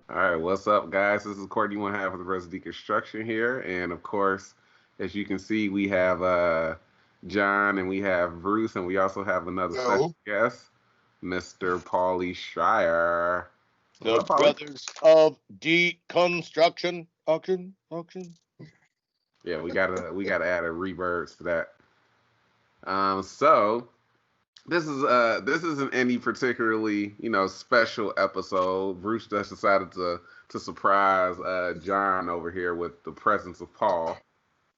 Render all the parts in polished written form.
All right, what's up, guys? This is Courtney, one half of the rest of Deconstruction here, and of course, as you can see, we have John and we have Bruce, and we also have another special Yo, guest, Mr. Paulie Schreier. What's The up, Paulie? brothers of deconstruction. Auction. Yeah, we gotta add a reverb to that. So this isn't any particularly special episode. Bruce just decided to surprise John over here with the presence of Paul.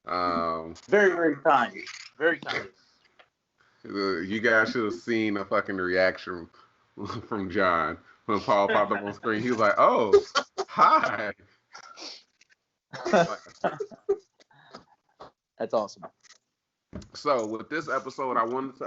Um, Very, very kind. Very kind. you guys should have seen a fucking reaction from John when Paul popped up on screen. He was like, "Oh, hi." That's awesome. So with this episode, I wanted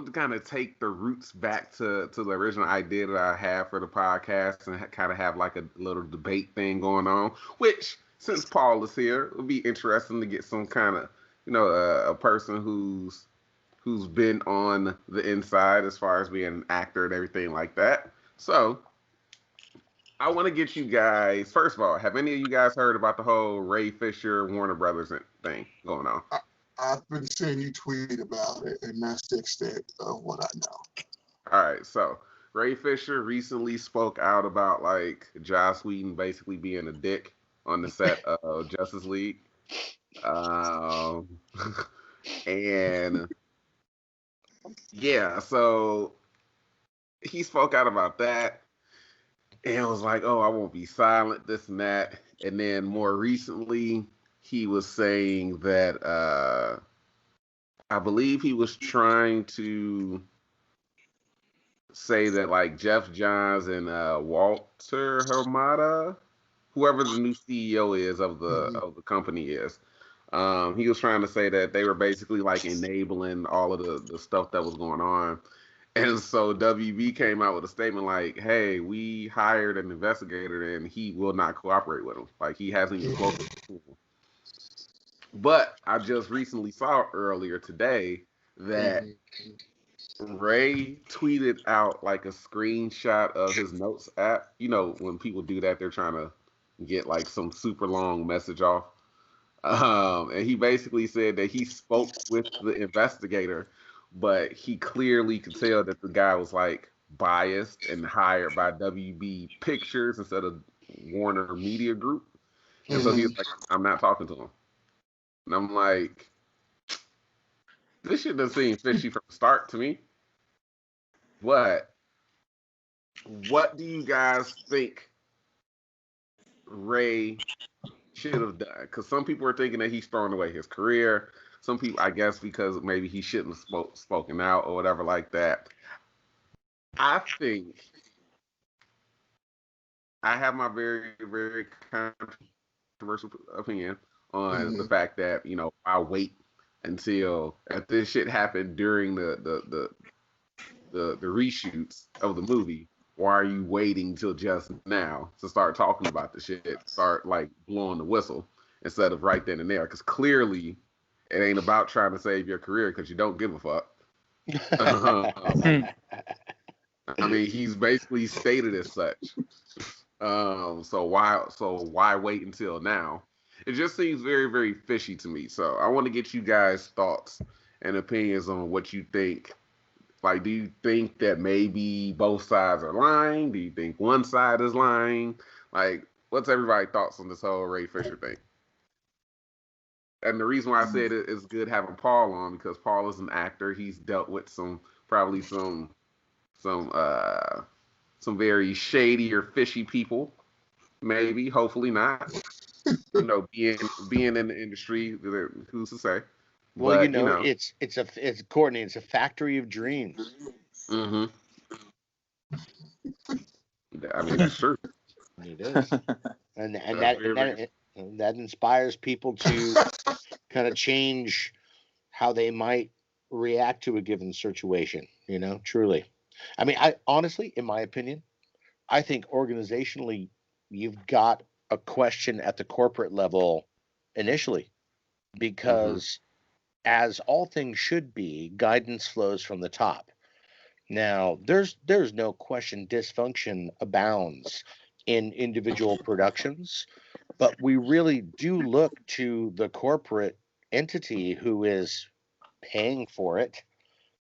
to kind of take the roots back to the original idea that I had for the podcast and kind of have like a little debate thing going on. Which, since Paul is here, it would be interesting to get some kind of a person who's been on the inside as far as being an actor and everything like that. So I want to get you guys, first of all, have any of you guys heard about the whole Ray Fisher Warner Brothers thing going on? I've been seeing you tweet about it, and that's the extent of what I know. All right, so Ray Fisher recently spoke out about like Joss Whedon basically being a dick on the set of Justice League. Um, and yeah, so he spoke out about that and was like, "Oh, I won't be silent," this and that. And then more recently, he was saying that I believe he was trying to say that like Jeff Johns and Walter Hamada, whoever the new CEO is of the company is, he was trying to say that they were basically like enabling all of the stuff that was going on. And so WB came out with a statement like, "Hey, we hired an investigator and he will not cooperate with him. Like he hasn't even spoken to him." But I just recently saw earlier today that Ray tweeted out like a screenshot of his notes app. You know, when people do that, they're trying to get like some super long message off. And he basically said that he spoke with the investigator, but he clearly could tell that the guy was like biased and hired by WB Pictures instead of Warner Media Group. And so he was like, "I'm not talking to him." And I'm like, this shit doesn't seem fishy from the start to me. But what do you guys think Ray should have done? Because some people are thinking that he's throwing away his career. Some people, I guess, because maybe he shouldn't have spoken out or whatever like that. I think I have my very, very controversial opinion on the fact that I wait until if this shit happened during the reshoots of the movie. Why are you waiting till just now to start talking about the shit? Start like blowing the whistle instead of right then and there, because clearly it ain't about trying to save your career because you don't give a fuck. I mean, he's basically stated as such. So why wait until now? It just seems very, very fishy to me. So I want to get you guys' thoughts and opinions on what you think. Like, do you think that maybe both sides are lying? Do you think one side is lying? Like, what's everybody's thoughts on this whole Ray Fisher thing? And the reason why I said it is good having Paul on because Paul is an actor. He's dealt with probably some very shady or fishy people. Maybe, hopefully not. Being in the industry, who's to say? Well, But, it's Courtney. It's a factory of dreams. Mm-hmm. I mean, that's true. It is, and that inspires people to kind of change how they might react to a given situation. Truly. I mean, I honestly, in my opinion, I think organizationally, you've got a question at the corporate level initially, because as all things should be, guidance flows from the top. Now, there's no question dysfunction abounds in individual productions, but we really do look to the corporate entity who is paying for it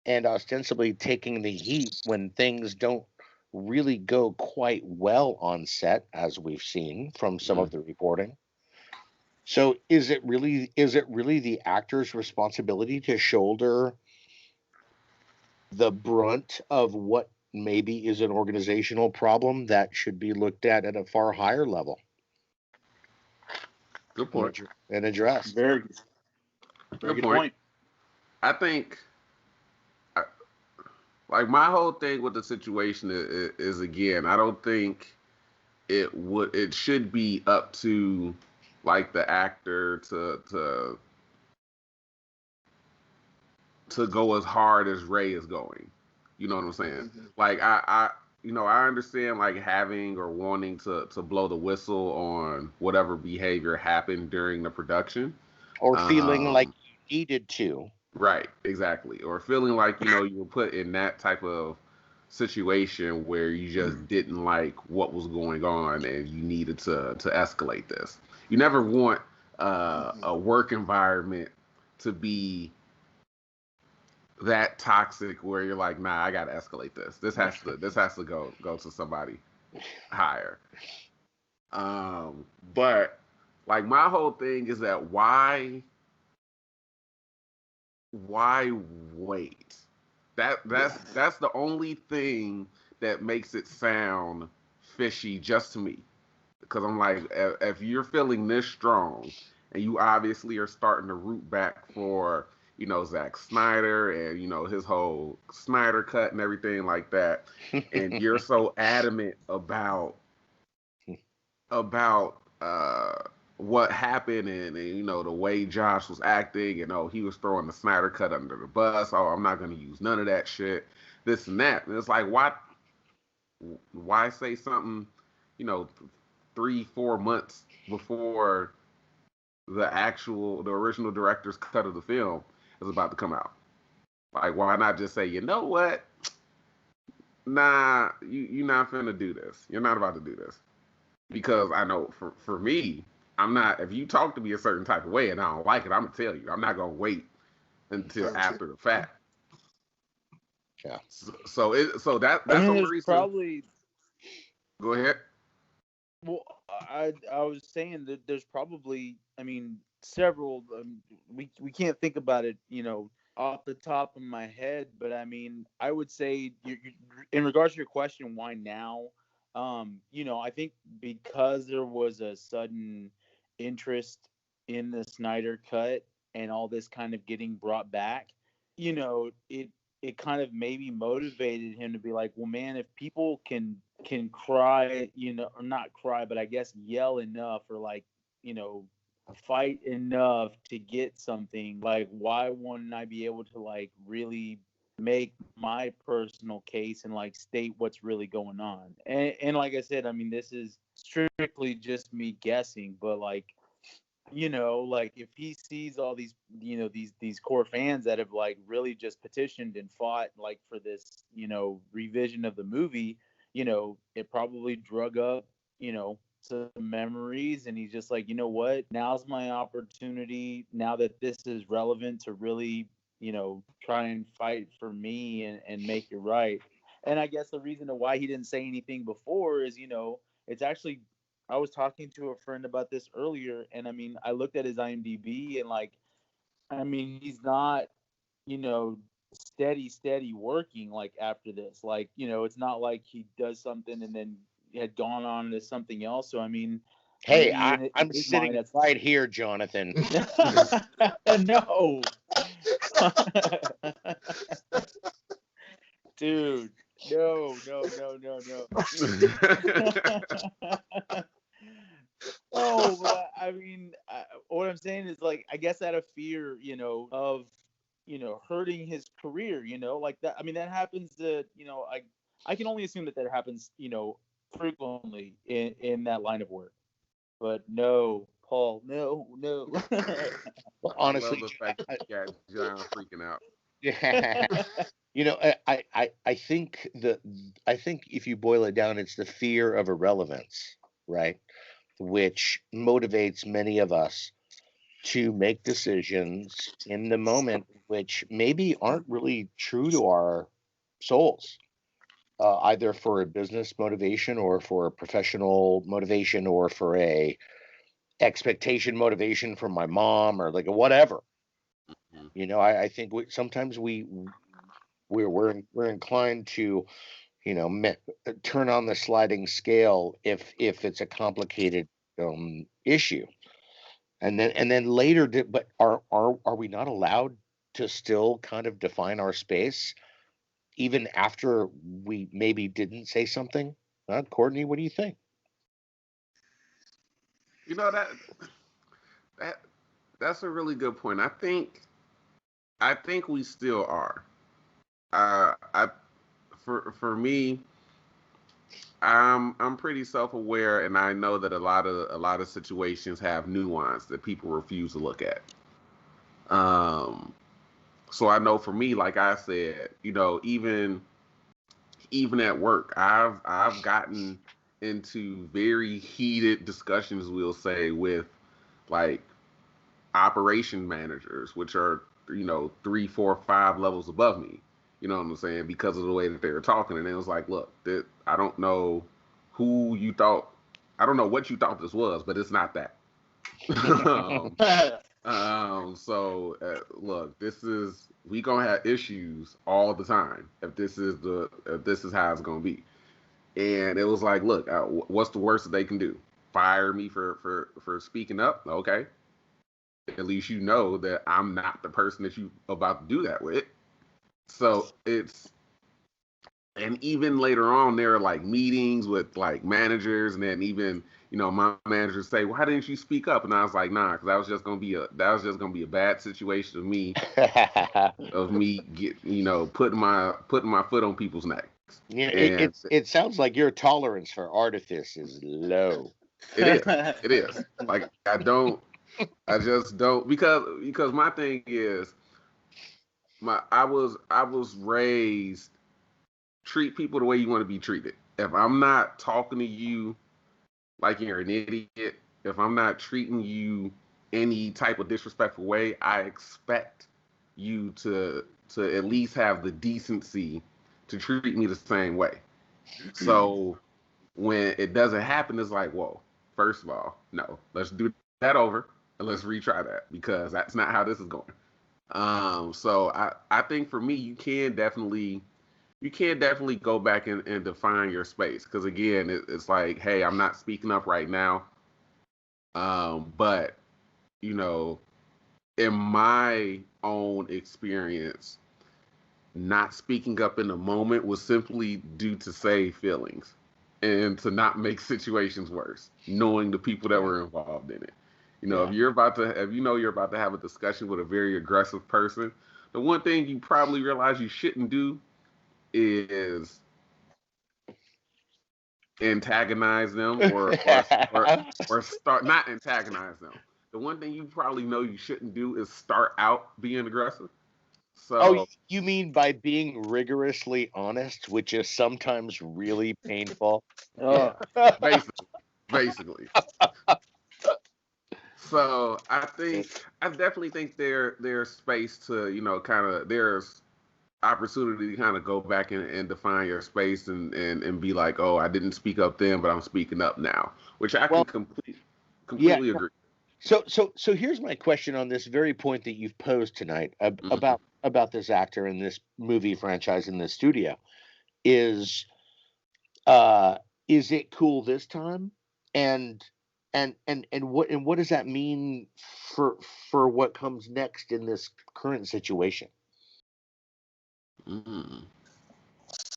and ostensibly taking the heat when things don't really go quite well on set, as we've seen from some of the reporting. So is it really the actor's responsibility to shoulder the brunt of what maybe is an organizational problem that should be looked at a far higher level? Good point. And addressed. Very good point. I think, like, my whole thing with the situation is again, I don't think it should be up to like the actor to go as hard as Ray is going. You know what I'm saying? Like I understand like having or wanting to blow the whistle on whatever behavior happened during the production, or feeling like you needed to. Right, exactly. Or feeling like, you were put in that type of situation where you just didn't like what was going on and you needed to escalate this. You never want a work environment to be that toxic where you're like, nah, I gotta escalate this. This has to go to somebody higher. But like my whole thing is that why wait? That's the only thing that makes it sound fishy just to me. Because I'm like, if you're feeling this strong and you obviously are starting to root back for, Zack Snyder and, his whole Snyder cut and everything like that, and you're so adamant about what happened and the way Josh was acting and he was throwing the Snyder cut under the bus. Oh, I'm not going to use none of that shit. This and that. And it's like, why say something, 3-4 months before the original director's cut of the film is about to come out? Like, why not just say, you know what? Nah, you're not finna do this. You're not about to do this. Because I know for me, I'm not, if you talk to me a certain type of way and I don't like it, I'm going to tell you. I'm not going to wait until after the fact. Yeah. So that's the reason. Probably. Go ahead. Well, I was saying that there's probably, several. We can't think about it, off the top of my head, but I would say in regards to your question, why now? I think because there was a sudden interest in the Snyder cut and all this kind of getting brought back, it kind of maybe motivated him to be like, well, man, if people can cry, or not cry, but I guess yell enough or like, fight enough to get something, like, why wouldn't I be able to like really make my personal case and like state what's really going on? And like I said, this is strictly just me guessing, but like, like if he sees all these, these core fans that have like really just petitioned and fought like for this, revision of the movie, it probably drug up, some memories, and he's just like, you know what, now's my opportunity, now that this is relevant, to really, try and fight for me and make it right. And I guess the reason why he didn't say anything before is, it's actually, I was talking to a friend about this earlier, and I looked at his IMDb, and like, he's not, steady working like after this. Like, it's not like he does something and then had gone on to something else. So hey, I'm sitting right here, Jonathan. No. Dude, no. Oh, but what I'm saying is, like, I guess out of fear, of, hurting his career, like that. That happens to, I can only assume that happens, frequently in that line of work. But no, Paul, no. Well, honestly, I love the fact that you got John freaking out. Yeah. I think if you boil it down, it's the fear of irrelevance, right? Which motivates many of us to make decisions in the moment which maybe aren't really true to our souls, either for a business motivation or for a professional motivation or for a expectation motivation from my mom or like whatever. I think sometimes we're inclined to turn on the sliding scale if it's a complicated issue, and then later but are we not allowed to still kind of define our space even after we maybe didn't say something? Courtney, what do you think? That that's a really good point. I think we still are. I for me, I'm pretty self-aware, and I know that a lot of situations have nuance that people refuse to look at. Um, so I know for me, like I said, even at work, I've gotten into very heated discussions, we'll say, with like operation managers, which are 3, 4, 5 levels above me. You know what I'm saying? Because of the way that they were talking, and it was like, look, I don't know who you thought, I don't know what you thought this was, but it's not that. um, look, we gonna have issues all the time if this is how it's gonna be. And it was like, look, what's the worst that they can do? Fire me for speaking up? Okay, at least you know that I'm not the person that you about to do that with. So and even later on, there are like meetings with like managers, and then even my managers say, "Why didn't you speak up?" And I was like, "Nah, because that was just gonna be a bad situation of me putting my foot on people's necks." And it sounds like your tolerance for artifice is low. it is like I just don't, because my thing is, I was raised, treat people the way you want to be treated. If I'm not talking to you like you're an idiot, if I'm not treating you any type of disrespectful way, I expect you to at least have the decency to treat me the same way. So when it doesn't happen, it's like, whoa, first of all, no, let's do that over and let's retry that, because that's not how this is going. So I think for me, you can definitely go back and define your space, because again, it's like, hey, I'm not speaking up right now, but you know in my own experience, not speaking up in the moment was simply due to save feelings and to not make situations worse, knowing the people that were involved in it. Yeah. If you're about to have a discussion with a very aggressive person, the one thing you probably realize you shouldn't do is antagonize them, or start, not antagonize them. The one thing you probably know you shouldn't do is start out being aggressive. Oh, So you mean by being rigorously honest, which is sometimes really painful? yeah, Oh, basically. So I definitely think there's space to, kind of, there's opportunity to kind of go back and define your space, and be like, oh, I didn't speak up then, but I'm speaking up now, which I can Well, yeah. completely agree. So here's my question on this very point that you've posed tonight Mhm. about this actor in this movie franchise in this studio is uh is it cool this time? And what does that mean for what comes next in this current situation? Mhm.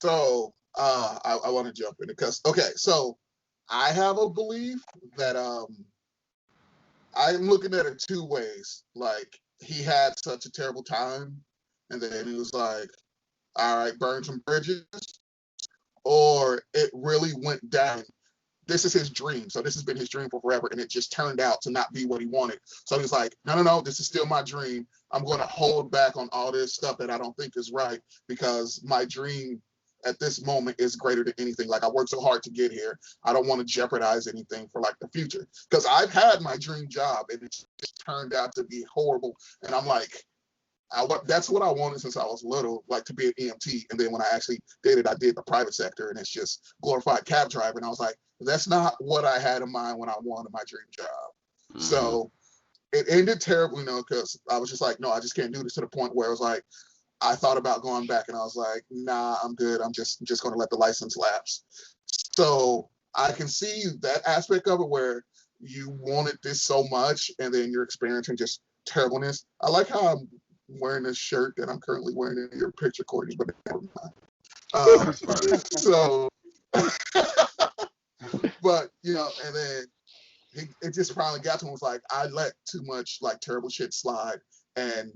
So I want to jump in because okay, so I have a belief that I'm looking at it two ways. Like he had such a terrible time, and then he was like, "All right, burn some bridges," or it really went down this is his dream. So this has been his dream for forever, and it just turned out to not be what he wanted. So he's like, no, this is still my dream. I'm going to hold back on all this stuff that I don't think is right because my dream at this moment is greater than anything. Like, I worked so hard to get here. I don't want to jeopardize anything for like the future, because I've had my dream job and it just turned out to be horrible. And I'm like, that's what I wanted since I was little, like to be an EMT. And then when I actually did it, I did the private sector, and it's just glorified cab driver. And I was like, that's not what I had in mind when I wanted my dream job. Mm-hmm. So it ended terribly, because I was just like, no, I just can't do this, to the point where it was like, I thought about going back, and I was like, nah, I'm good. I'm just going to let the license lapse. So I can see that aspect of it where you wanted this so much, and then you're experiencing just terribleness. I like how I'm wearing this shirt that I'm currently wearing in your picture, Courtney, but never mind. So, but, and then it just finally got to him, was like, I let too much like terrible shit slide, and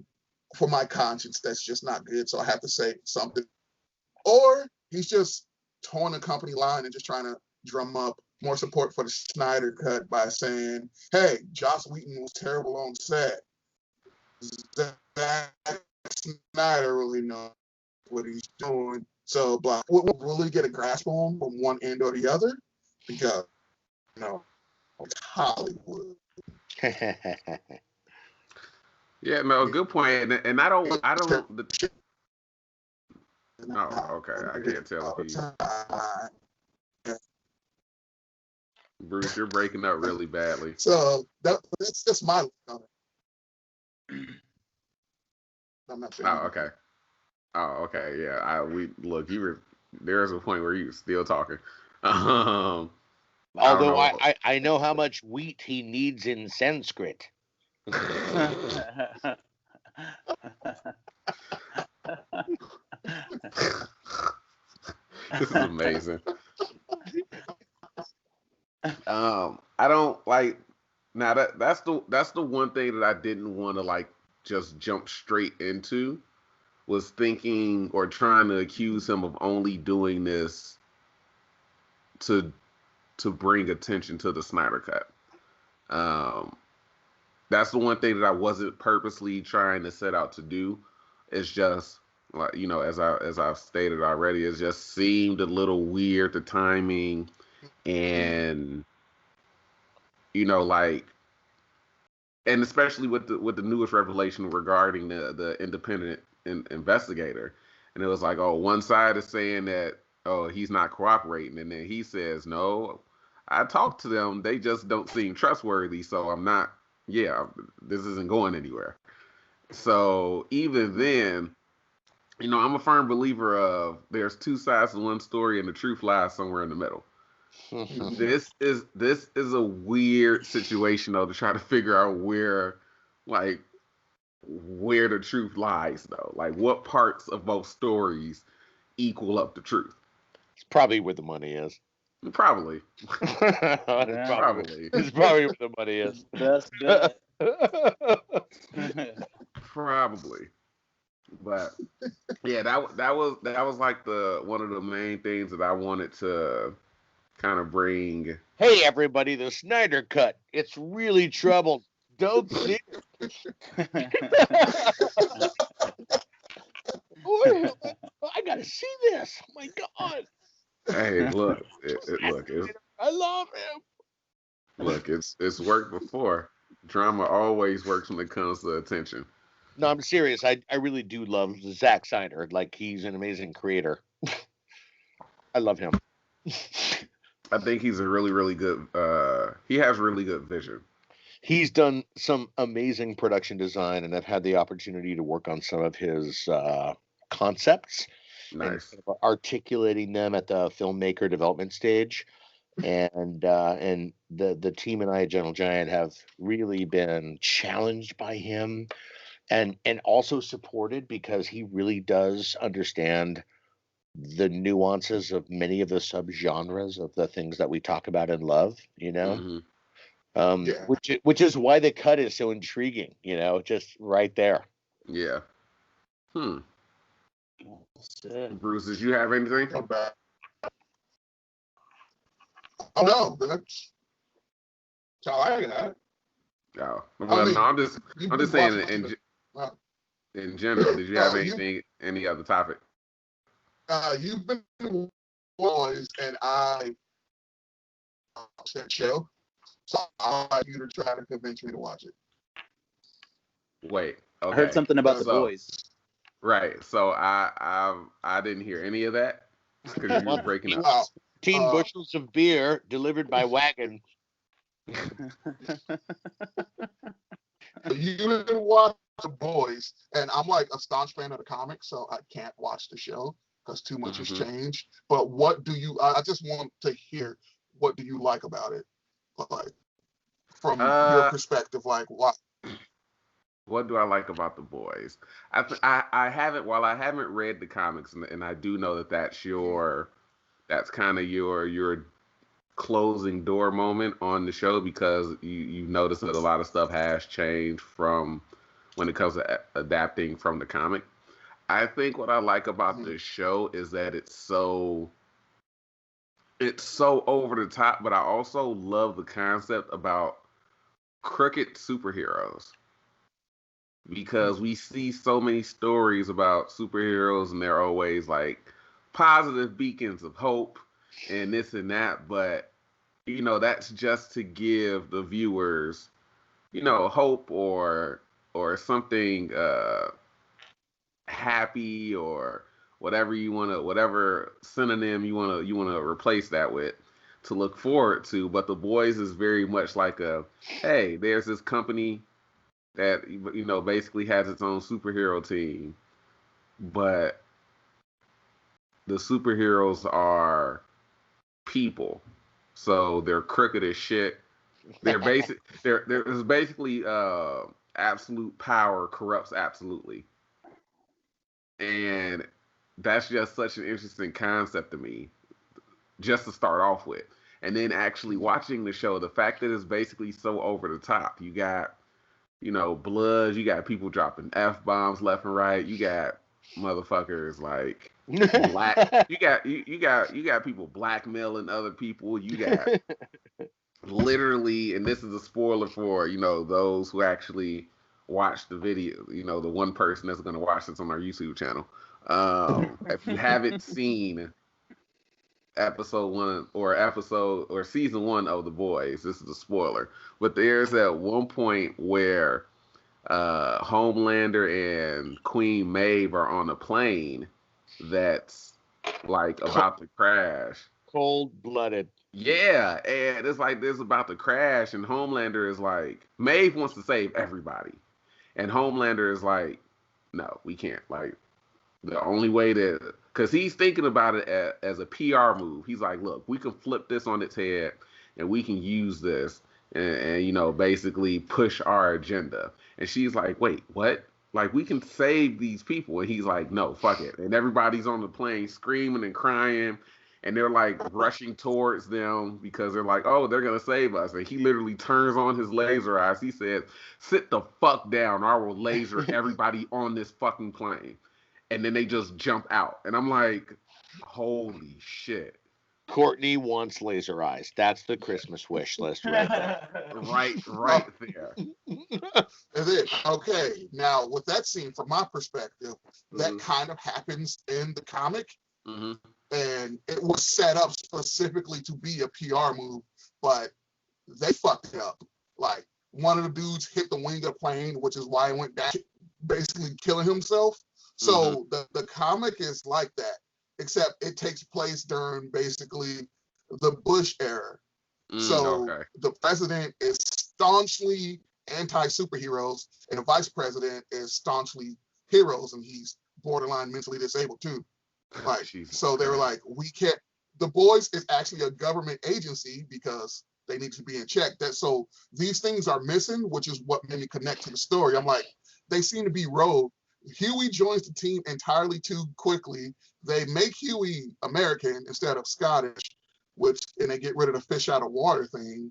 for my conscience, that's just not good. So I have to say something. Or he's just torn the company line and just trying to drum up more support for the Snyder Cut by saying, hey, Joss Whedon was terrible on set. Zack Snyder really knows what he's doing. So, we'll really get a grasp on from one end or the other, because, it's Hollywood. Yeah, no, good point. And I don't. Oh, okay. I can't tell if you. Bruce, you're breaking up really badly. So that's just my. I'm not saying. Oh, okay. Oh, okay. Yeah. There's a point where you were still talking. Although I know how much wheat he needs in Sanskrit. This is amazing. I don't like. Now that's the one thing that I didn't want to like just jump straight into, was thinking or trying to accuse him of only doing this to bring attention to the Snyder Cut. That's the one thing that I wasn't purposely trying to set out to do. It's just like, as I've stated already, it just seemed a little weird, the timing, and and especially with the newest revelation regarding the independent investigator. And it was like, oh, one side is saying that, oh, he's not cooperating, and then he says, no, I talked to them, they just don't seem trustworthy, so I'm not. Yeah, this isn't going anywhere. So even then, I'm a firm believer of there's two sides to one story, and the truth lies somewhere in the middle. This is a weird situation, though, to try to figure out where the truth lies, though. Like, what parts of both stories equal up the truth? It's probably where the money is. Probably. Probably. It's probably where the money is. Best bet. Probably. But yeah, that was like one of the main things that I wanted to kind of bring. Hey everybody, the Snyder Cut. It's really trouble. Don't see it. I gotta see this. Oh my God. Hey, look, I love him. Look, it's worked before. Drama always works when it comes to attention. No, I'm serious. I really do love Zack Snyder. Like, he's an amazing creator. I love him. I think he's a really, really good. He has really good vision. He's done some amazing production design, and I've had the opportunity to work on some of his concepts. Nice. And articulating them at the filmmaker development stage. And the team and I at Gentle Giant have really been challenged by him, and also supported, because he really does understand the nuances of many of the subgenres of the things that we talk about and love, Mm-hmm. Which is why the cut is so intriguing, just right there. Yeah. Bruce, did you have anything? Oh no, that's how I got it. Oh, I well, mean, no, I'm just saying uh, in general. Did you have you any other topic? you've been boys, and I watched that show, so I want you to try to convince me to watch it. Wait, I heard okay. something about the So, boys. right. So I didn't hear any of that because you were breaking up. 15 bushels of beer delivered by wagon. You didn't watch the boys, and I'm like a staunch fan of the comics, so I can't watch the show because too much has changed. But what do you? I just want to hear, what do you like about it, like from your perspective, like what? What do I like about the boys? I haven't, while I haven't read the comics, and I do know that that's kind of your closing door moment on the show, because you notice that a lot of stuff has changed from when it comes to adapting from the comic. I think what I like about the show is that it's so over the top, but I also love the concept about crooked superheroes, because we see so many stories about superheroes and they're always like positive beacons of hope and this and that, but that's just to give the viewers hope, or something happy, or whatever synonym you want to replace that with, to look forward to. But the boys is very much like hey, there's this company that basically has its own superhero team, but the superheroes are people, so they're crooked as shit. There's basically absolute power corrupts absolutely, and that's just such an interesting concept to me, just to start off with. And then actually watching the show, the fact that it's basically so over the top. You got blood. You got people dropping F-bombs left and right. You got motherfuckers like black. You got people blackmailing other people. You got literally, and this is a spoiler for those who actually watch the video. The one person that's going to watch this on our YouTube channel. If you haven't seen episode or season 1 of The Boys, this is a spoiler, but there's at one point where Homelander and Queen Maeve are on a plane that's like about to crash. Cold-blooded. Yeah, and it's like this about to crash, and Homelander is like, Maeve wants to save everybody, and Homelander is like, no, we can't. Like, the only way because he's thinking about it as a PR move. He's like, look, we can flip this on its head, and we can use this, and basically push our agenda. And she's like, wait, what? Like, we can save these people. And he's like, no, fuck it. And everybody's on the plane screaming and crying, and they're like rushing towards them because they're like, oh, they're going to save us. And he literally turns on his laser eyes. He said, sit the fuck down, or I will laser everybody on this fucking plane. And then they just jump out. And I'm like, holy shit. Courtney wants laser eyes. That's the Christmas wish list right there. right there. Is it? Okay. Now, with that scene, from my perspective, that kind of happens in the comic. And it was set up specifically to be a PR move, but they fucked it up. Like, one of the dudes hit the wing of the plane, which is why it went down, basically killing himself. So the comic is like that, except it takes place during basically the Bush era. So the president is staunchly anti-superheroes, and the vice president is staunchly heroes, and he's borderline mentally disabled too. Like, so they were like, we can't. The Boys is actually a government agency because they need to be in check. So these things are missing, which is what made me connect to the story. I'm like, they seem to be rogue. Huey joins the team entirely too quickly. They make Huey American instead of Scottish, and they get rid of the fish out of water thing.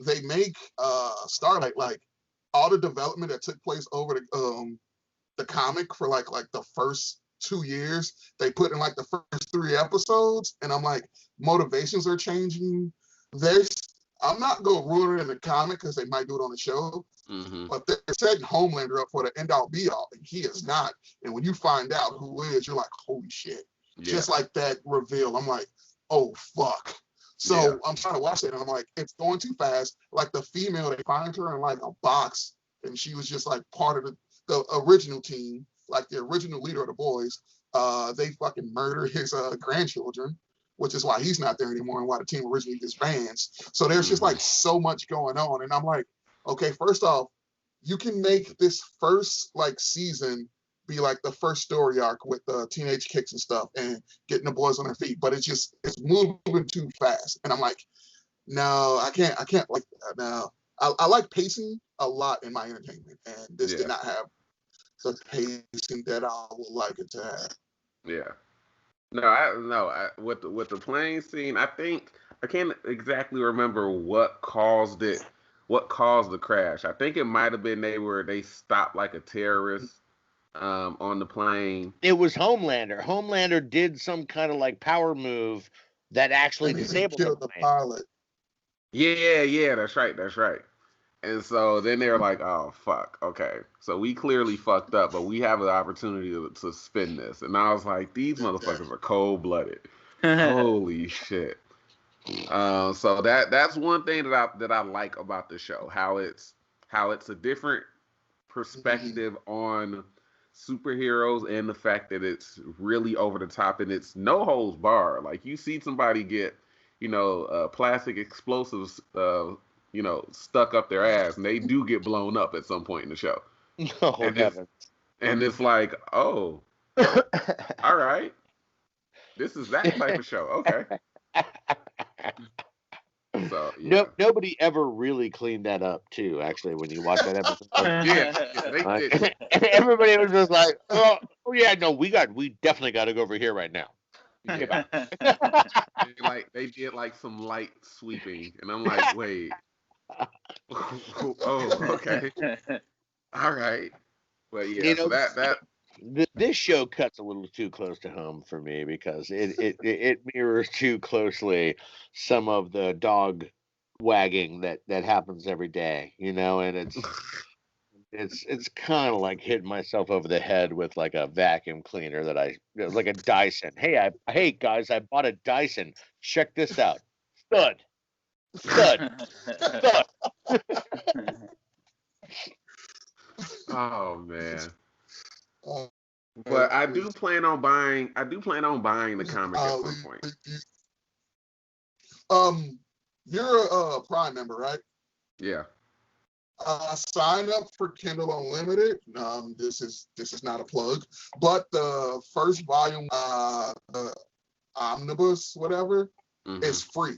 They make Starlight, like, all the development that took place over the comic for like the first 2 years, they put in like the first 3 episodes, and I'm like, motivations are changing. I'm not going to ruin it in the comic because they might do it on the show, but they're setting Homelander up for the end-all be-all, and he is not. And when you find out who is, you're like, holy shit. Yeah. Just like that reveal, I'm like, oh, fuck. So I'm trying to watch it, and I'm like, it's going too fast. Like the female, they find her in like a box, and she was just like part of the original team, like the original leader of the boys. They fucking murder his grandchildren, which is why he's not there anymore and why the team originally disbands. So there's just like so much going on. And I'm like, okay, first off, you can make this first like season be like the first story arc with the teenage kicks and stuff and getting the boys on their feet, but it's moving too fast. And I'm like, no, I can't like that. No, I like pacing a lot in my entertainment, and this did not have the pacing that I would like it to have. Yeah. No, with the plane scene, I think I can't exactly remember what caused the crash. I think it might have been they stopped like a terrorist on the plane. It was Homelander. Homelander did some kind of like power move that actually disabled the pilot. Yeah, that's right. And so then they were like, oh, fuck, okay. So we clearly fucked up, but we have an opportunity to spin this. And I was like, these motherfuckers are cold-blooded. Holy shit. So that's one thing that I like about the show, how it's a different perspective on superheroes, and the fact that it's really over the top and it's no holds barred. Like, you see somebody get, plastic explosives, stuck up their ass, and they do get blown up at some point in the show. Oh, heavens. And it's like, oh, all right. This is that type of show. Okay. So, nobody ever really cleaned that up, too, actually, when you watch that episode. They did. Everybody was just like, oh yeah, no, we definitely got to go over here right now. Yeah. They did like some light sweeping, and I'm like, wait. Oh, okay. All right. Well, yeah. So this show cuts a little too close to home for me, because it mirrors too closely some of the dog wagging that happens every day, and it's kind of like hitting myself over the head with like a vacuum cleaner like a Dyson. Hey guys, I bought a Dyson. Check this out. Thud. Oh man. But I do plan on buying the comic at some point. You're a Prime member, right? Yeah. Sign up for Kindle Unlimited. This is not a plug, but the first volume, the omnibus, whatever, is free.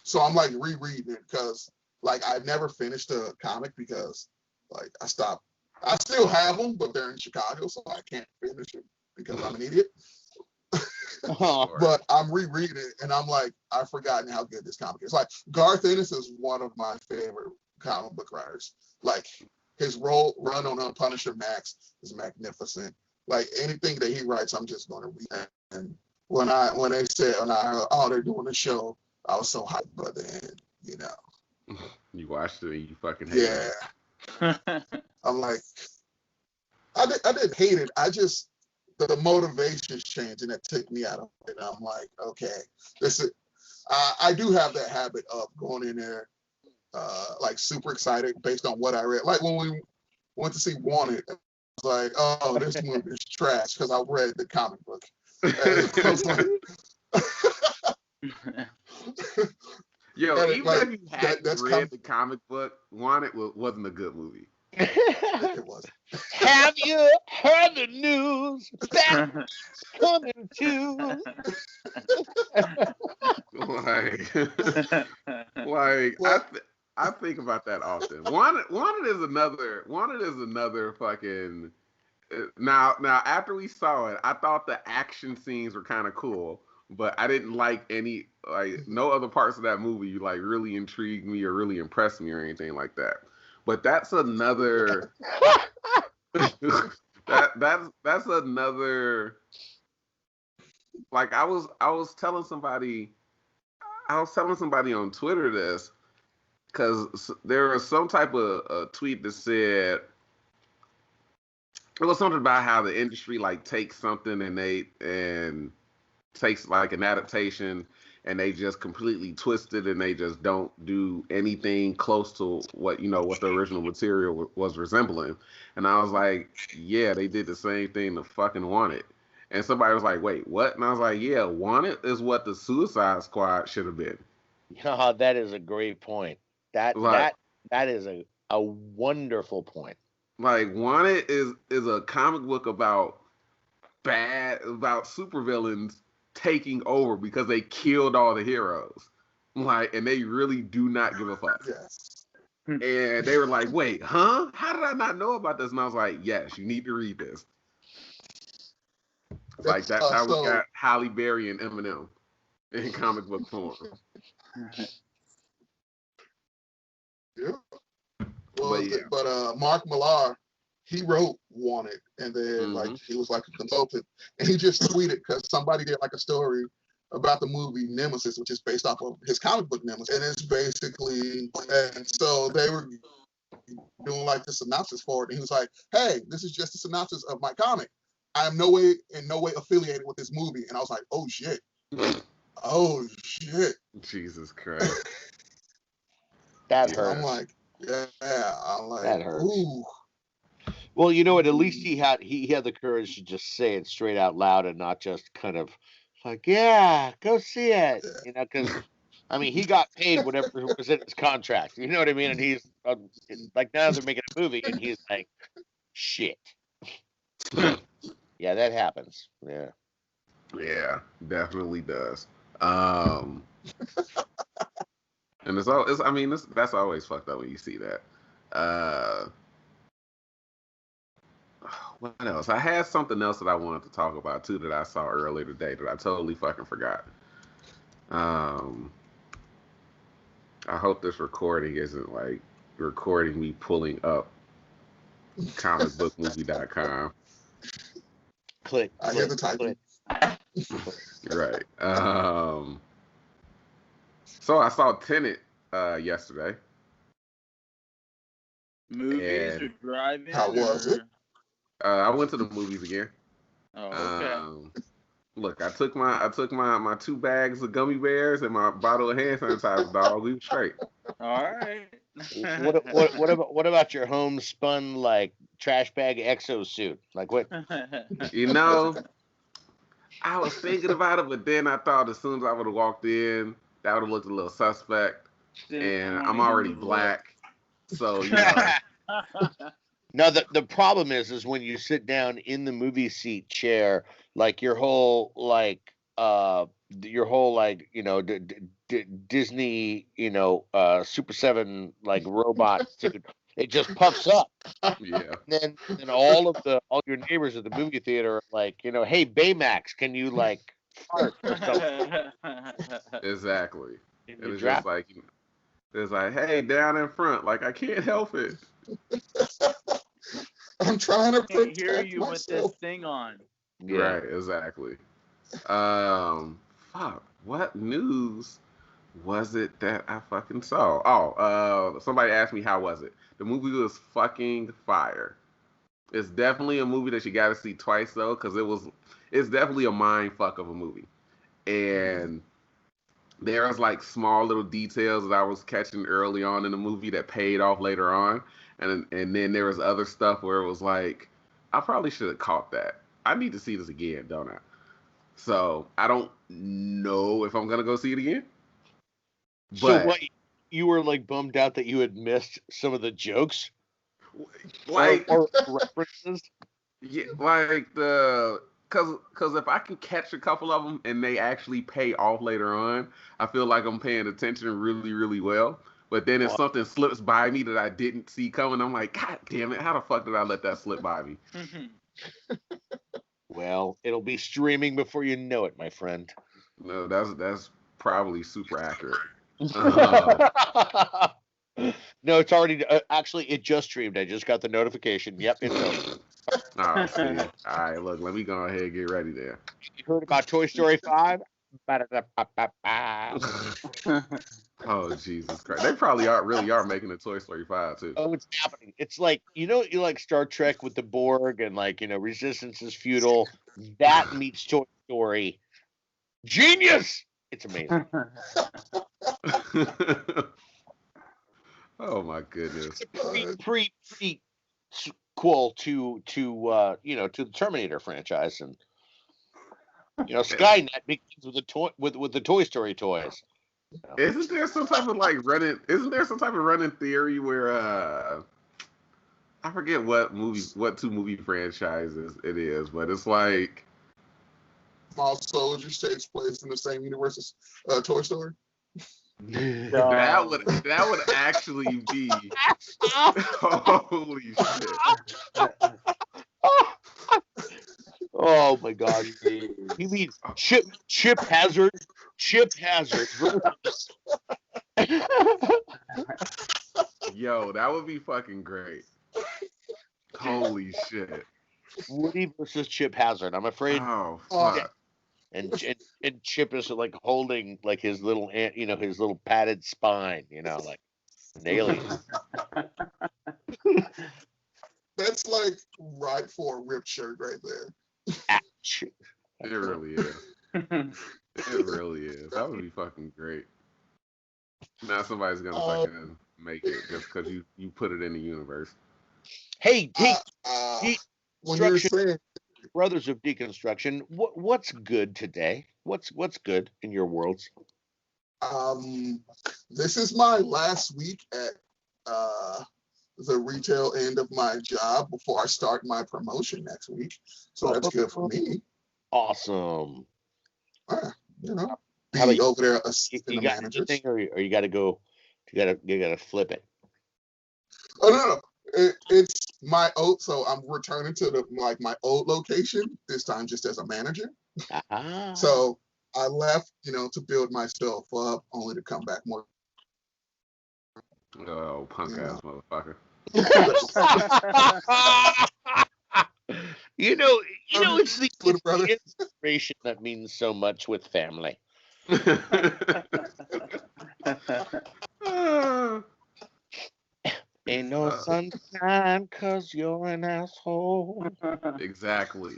So I'm like rereading it, because like I never finished a comic because like I stopped. I still have them, but they're in Chicago, so I can't finish it because I'm an idiot. But I'm rereading it, and I'm like, I've forgotten how good this comic is. Like, Garth Ennis is one of my favorite comic book writers. Like, his run on Punisher Max is magnificent. Like, anything that he writes, I'm just going to read. And when I heard, oh, they're doing a show, I was so hyped. But then, you watched it and you fucking hate it. I'm like, I didn't hate it. I just, the motivations changed, and that took me out of it. I'm like, okay, I do have that habit of going in there, like super excited based on what I read. Like when we went to see Wanted, I was like, oh, this movie is trash because I read the comic book. Yo, even if you hadn't read the comic book, Wanted wasn't a good movie. It wasn't. Have you heard the news? That's coming too. I think about that often. Wanted is another fucking. Now after we saw it, I thought the action scenes were kind of cool, but I didn't like no other parts of that movie like really intrigued me or really impressed me or anything like that. But that's another That's another. Like I was telling somebody on Twitter this because there was some type of tweet that said it was something about how the industry like takes something and takes like an adaptation and they just completely twist it and they just don't do anything close to what the original material was resembling. And I was like, yeah, they did the same thing to fucking Wanted. And somebody was like, wait, what? And I was like, yeah, Wanted is what the Suicide Squad should have been. Oh, that is a great point. That is a wonderful point. Like Wanted is a comic book about supervillains taking over because they killed all the heroes. Like, and they really do not give a fuck. Yes. And they were like, wait, huh? How did I not know about this? And I was like, yes, you need to read this. Like, that's how we got Halle Berry and Eminem in comic book form. Yeah. Well, but Mark Millar, he wrote Wanted, and then like he was like a consultant, and he just tweeted because somebody did like a story about the movie Nemesis, which is based off of his comic book Nemesis, and it's basically, and so they were doing like the synopsis for it, and he was like, "Hey, this is just a synopsis of my comic. I am in no way affiliated with this movie," and I was like, "Oh shit, oh shit, Jesus Christ." That hurts. I'm like, yeah, I'm like, that hurts. Ooh. Well, you know what? At least he had the courage to just say it straight out loud and not just kind of like, yeah, go see it. You know, because I mean, he got paid whatever was in his contract. You know what I mean? And he's like, now they're making a movie, and he's like, shit. Yeah, that happens. Yeah. Yeah, definitely does. And that's always fucked up when you see that. What else? I had something else that I wanted to talk about too that I saw earlier today that I totally fucking forgot. I hope this recording isn't like recording me pulling up comicbookmovie.com. Click. I hear the typing. Right. So I saw Tenet yesterday. Movies or driving? How was it? I went to the movies again. Oh, okay. Look, I took my 2 bags of gummy bears and my bottle of hand sanitizer, dog. We were straight. All right. What about your homespun like trash bag exosuit? Like what? You know, I was thinking about it, but then I thought as soon as I would have walked in, that would have looked a little suspect. And I'm already black, so you know. No, the problem is when you sit down in the movie seat chair, like your whole Disney Super 7 like robot suit, it just puffs up. Yeah. And then all your neighbors at the movie theater are like, hey Baymax, can you like fart or something? Exactly. And it's just like it's like, hey, down in front, like I can't help it. I'm trying to protect hear you myself. With this thing on. Yeah. Right, exactly. Fuck, what news was it that I fucking saw? Oh, somebody asked me how was it. The movie was fucking fire. It's definitely a movie that you got to see twice though, because it's definitely a mind fuck of a movie, and there was like small little details that I was catching early on in the movie that paid off later on. And then there was other stuff where it was like, I probably should have caught that. I need to see this again, don't I? So I don't know if I'm going to go see it again. But, so what, you were like bummed out that you had missed some of the jokes? Like, or references? Yeah, like because if I can catch a couple of them and they actually pay off later on, I feel like I'm paying attention really, really well. But then if something slips by me that I didn't see coming, I'm like, God damn it, how the fuck did I let that slip by me? Well, it'll be streaming before you know it, my friend. No, that's probably super accurate. No, it's already. Actually, it just streamed. I just got the notification. Yep, it's over. Oh, see. All right, look, let me go ahead and get ready there. You heard about Toy Story 5? Oh, Jesus Christ. They probably really are making a Toy Story 5, too. Oh, it's happening. It's like, you like Star Trek with the Borg and like, Resistance is futile. That meets Toy Story. Genius! It's amazing. Oh, my goodness. It's a prequel to the Terminator franchise, and Skynet begins with the Toy Story toys. Isn't there some type of running theory where I forget what two movie franchises it is, but it's like Small Soldiers takes place in the same universe as Toy Story. That would actually be holy shit. Oh my gosh. You mean Chip Hazard? Chip Hazard. Yo, that would be fucking great. Holy shit. Woody versus Chip Hazard. I'm afraid. Oh fuck. And Chip is like holding like his little his little padded spine, like an alien. That's like right for a ripped shirt right there. Ouch. It really is. It really is. That would be fucking great. Now somebody's gonna fucking make it just because you put it in the universe. Hey, when you're saying Brothers of Deconstruction, what's good today? What's good in your worlds? This is my last week at the retail end of my job before I start my promotion next week. So that's good for me. Awesome. Be over there assisting the managers. Or you got to go. You got to flip it. Oh no. It's my old, so I'm returning to my old location this time just as a manager. Uh-huh. So I left, to build myself up, only to come back more. Oh, punk ass motherfucker! It's the inspiration that means so much with family. Ain't no sunshine 'cause you're an asshole. Exactly.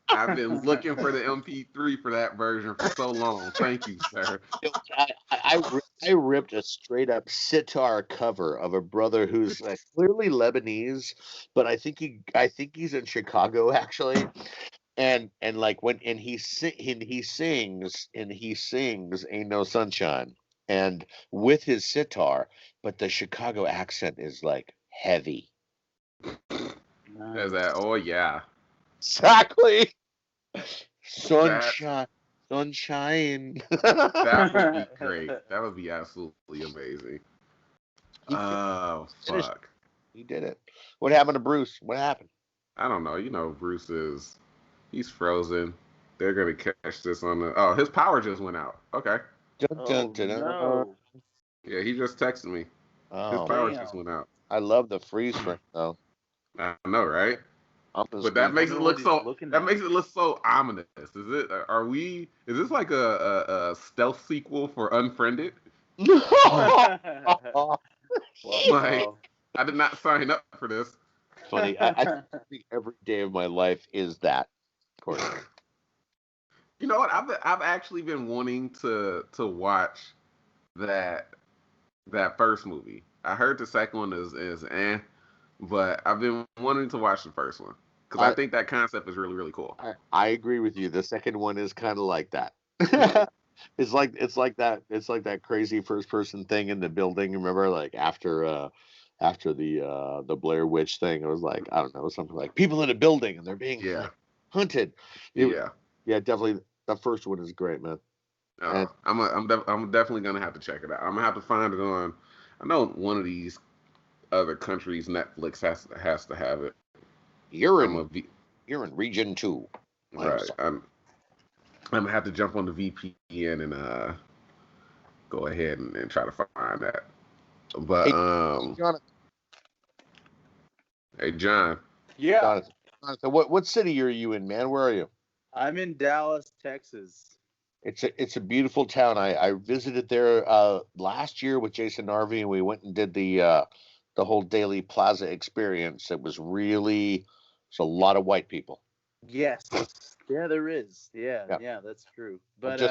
I've been looking for the MP3 for that version for so long. Thank you, sir. I ripped a straight up sitar cover of a brother who's clearly Lebanese, but I think he's in Chicago actually. And like he sings Ain't No Sunshine, and with his sitar, but the Chicago accent is like heavy. There's that. Oh yeah. Exactly. Sunshine. That would be great. That would be absolutely amazing. Oh fuck. He did it. What happened to Bruce? What happened? I don't know. Bruce he's frozen. They're gonna catch this on the. Oh, his power just went out. Okay. No. Yeah, he just texted me. His power just went out. I love the freeze frame though. I know, right? But that makes it look so. That makes it look so ominous. Is it? Is this like a stealth sequel for Unfriended? Like, I did not sign up for this. Funny. I think every day of my life is that. Courtney. You know what? I've actually been wanting to watch that first movie. I heard the second one is but I've been wanting to watch the first one because I think that concept is really, really cool. I agree with you. The second one is kind of like that. It's like that crazy first person thing in the building. Remember, like after the Blair Witch thing, it was like, I don't know, something like people in a building and they're being hunted. Yeah, definitely. The first one is great, man. I'm definitely gonna have to check it out. I'm gonna have to find it on. I know one of these other countries Netflix has to have it. You're in region 2. Right. I'm gonna have to jump on the VPN and go ahead and try to find that. But hey John. Yeah. Jonathan, what city are you in, man? Where are you? I'm in Dallas, Texas. It's a beautiful town. I visited there last year with Jason Narvi, and we went and did the whole Daily Plaza experience. It's a lot of white people. Yes. Yeah, there is. Yeah, that's true. But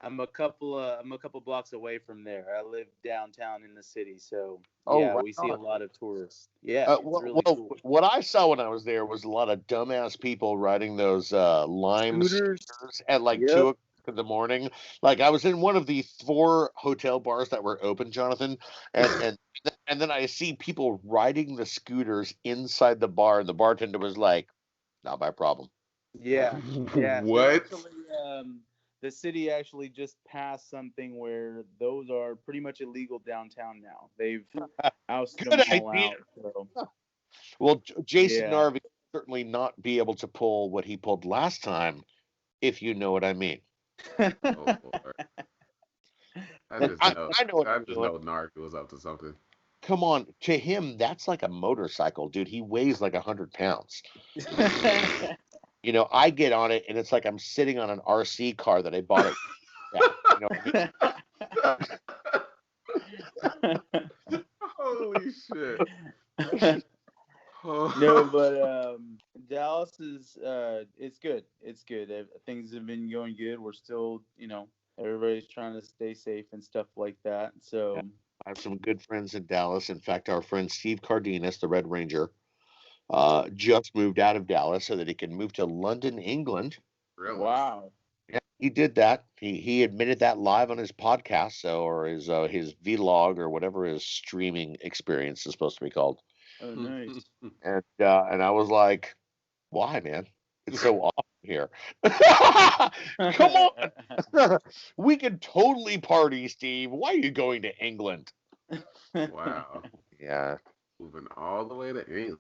I'm a couple blocks away from there. I live downtown in the city, so we see a lot of tourists. Yeah, it's really cool. What I saw when I was there was a lot of dumbass people riding those Lime scooters at like 2 o'clock in the morning. Like I was in one of the 4 hotel bars that were open, Jonathan, and then I see people riding the scooters inside the bar, and the bartender was like, "Not my problem." Yeah. What? The city actually just passed something where those are pretty much illegal downtown now. They've ousted them all out. So. Well, Jason Narvi will certainly not be able to pull what he pulled last time, if you know what I mean. Oh, Lord. I just know Narc was up to something. Come on, to him, that's like a motorcycle, dude. He weighs like 100 pounds. You know, I get on it, and it's like I'm sitting on an RC car that I bought it. You know what I mean? Holy shit. No, but Dallas is it's good. It's good. Things have been going good. We're still, everybody's trying to stay safe and stuff like that. So I have some good friends in Dallas. In fact, our friend Steve Cardenas, the Red Ranger, just moved out of Dallas so that he can move to London, England. Really? Wow. Yeah, he did that. He admitted that live on his podcast, or his vlog, or whatever his streaming experience is supposed to be called. Oh, nice. And I was like, "Why, man? It's so awesome here. Come on, we can totally party, Steve. Why are you going to England?" Wow. Yeah. Moving all the way to England.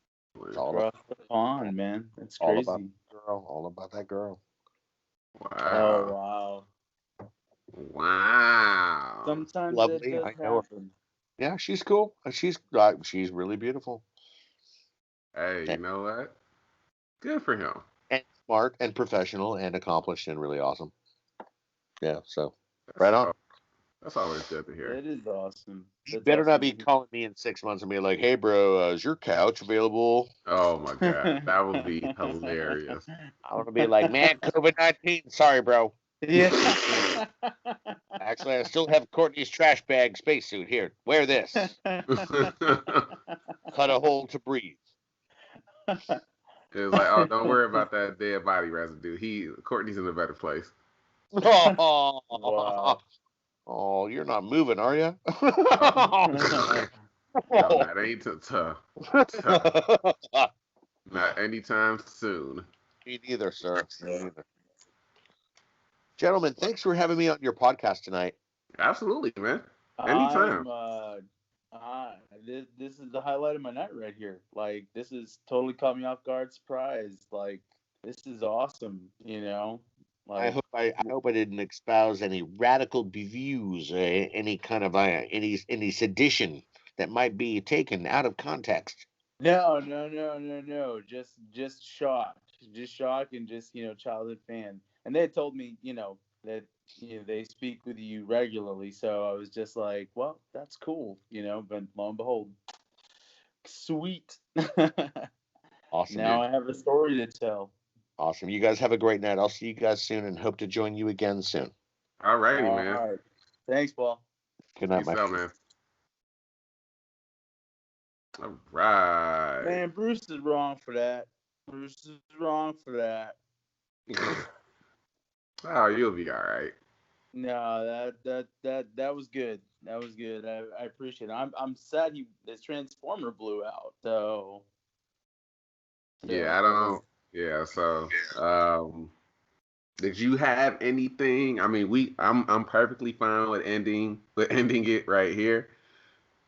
It's all across the pond, man. That's crazy. All about that girl. Wow. Oh, wow. Sometimes lovely. That does happen. Yeah, she's cool. She's really beautiful. Hey, you know what? Good for him. And smart and professional and accomplished and really awesome. Yeah, so right on. That's always good to hear. It is awesome. You better not be calling me in 6 months and be like, "Hey, bro, is your couch available?" Oh my god, that would be hilarious. I want to be like, "Man, COVID-19. Sorry, bro." Yeah. Actually, I still have Courtney's trash bag spacesuit here. Wear this. Cut a hole to breathe. It was like, oh, don't worry about that dead body residue. Courtney's in a better place. Oh, wow. Oh, you're not moving, are you? No, not anytime soon. Me neither, sir. Me neither. Gentlemen, thanks for having me on your podcast tonight. Absolutely, man. Anytime. This is the highlight of my night right here. Like, this is totally caught me off guard, surprised. Like, this is awesome, Like, I hope I didn't espouse any radical views, any kind of any sedition that might be taken out of context. No. Just shock, and just childhood fan. And they had told me, that they speak with you regularly, so I was just like, well, that's cool, But lo and behold, sweet. Awesome. Now I have a story to tell. Awesome. You guys have a great night. I'll see you guys soon and hope to join you again soon. All righty, man. All right. Thanks, Paul. Good night, Peace out, man. All right. Man, Bruce is wrong for that. Oh, you'll be all right. No, that was good. That was good. I appreciate it. I'm sad this Transformer blew out. So yeah, I don't. Yeah, so did you have anything? I mean, I'm perfectly fine with ending it right here.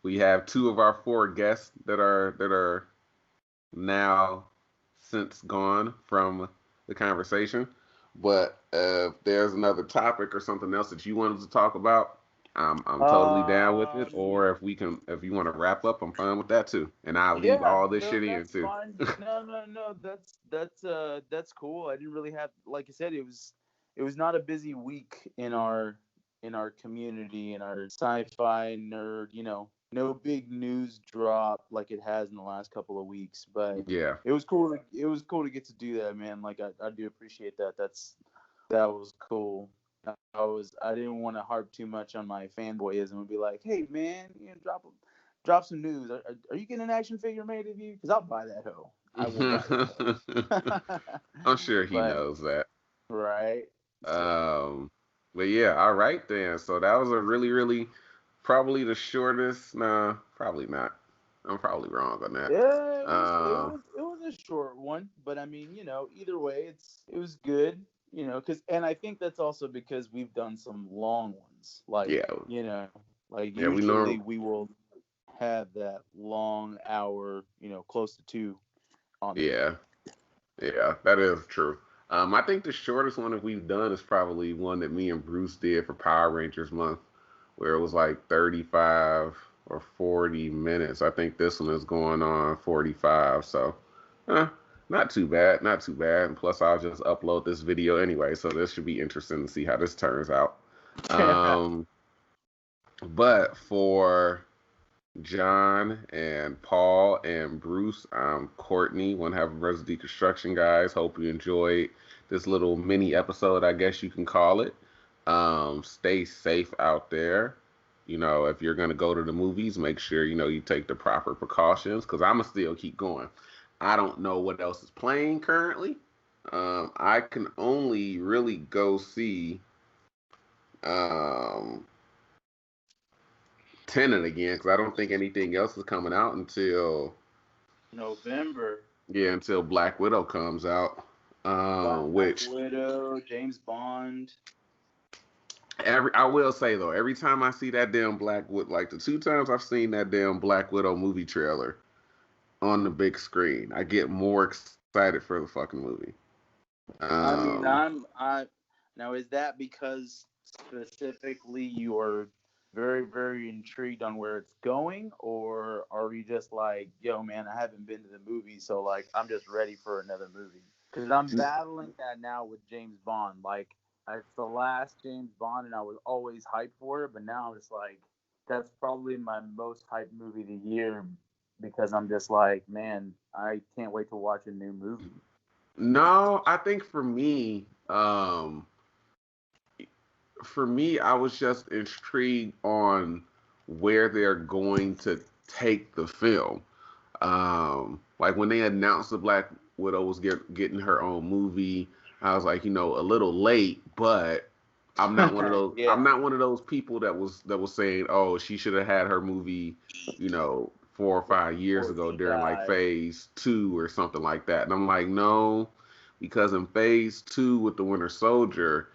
We have 2 of our 4 guests that are now since gone from the conversation. But if there's another topic or something else that you wanted to talk about, I'm totally down with it. Yeah. Or if you want to wrap up, I'm fine with that too. And I'll leave Yeah, all this no, shit in that's too. fine. No, no, no, that's cool. I didn't really have, like I said, it was not a busy week in our community, in our sci-fi nerd, no big news drop like it has in the last couple of weeks, but Yeah. it was cool to get to do that, man. Like I do appreciate that. That was cool. I didn't want to harp too much on my fanboyism and be like, hey man, drop some news. Are you getting an action figure made of you? Because I'll buy that hoe. I will buy that hoe. I'm sure he But knows that. right. So Um, but yeah, all right then. So that was a really, really probably the shortest. Nah, probably not. I'm probably wrong on that. yeah, it was it Uh, was it was a short one, but I mean, either way, it was good. Because and I think that's also because we've done some long ones, yeah, like yeah, we usually know. we will have that long hour, close to two on there. Yeah, yeah, that is true. I think the shortest one that we've done is probably one that me and Bruce did for Power Rangers month, where it was like 35 or 40 minutes. I think this one is going on 45. So, eh, not too bad, not too bad. And plus, I'll just upload this video anyway, so this should be interesting to see how this turns out. Um, but for John and Paul and Bruce. I'm Courtney, one half of Resident Deconstruction, guys. Hope you enjoyed this little mini episode, I guess you can call it. Stay safe out there. If you're gonna go to the movies, make sure you take the proper precautions. Cause I'ma still keep going. I don't know what else is playing currently. I can only really go see um, Tenet again because I don't think anything else is coming out until November. yeah, until Black Widow comes out. Black Which Widow, James Bond. I will say though, every time I see that damn Black Widow, like the two times I've seen that damn Black Widow movie trailer on the big screen, I get more excited for the fucking movie. I mean, Um, now is that because specifically you are very, very intrigued on where it's going, or are you just like, yo, man, I haven't been to the movie, so like I'm just ready for another movie? Because I'm battling that now with James Bond. Like, it's the last James Bond, and I was always hyped for it, but now I'm just like, that's probably my most hyped movie of the year because I'm just like, man, I can't wait to watch a new movie. no, I think for me, I was just intrigued on where they're going to take the film. Like when they announced the Black Widow was getting her own movie, I was like, a little late, but I'm not one of those. I'm Yeah. not one of those people that was saying, oh, she should have had her movie, 4 or 5 years Before ago she during like died. phase 2 or something like that. And I'm like, no, because in phase 2 with the Winter Soldier,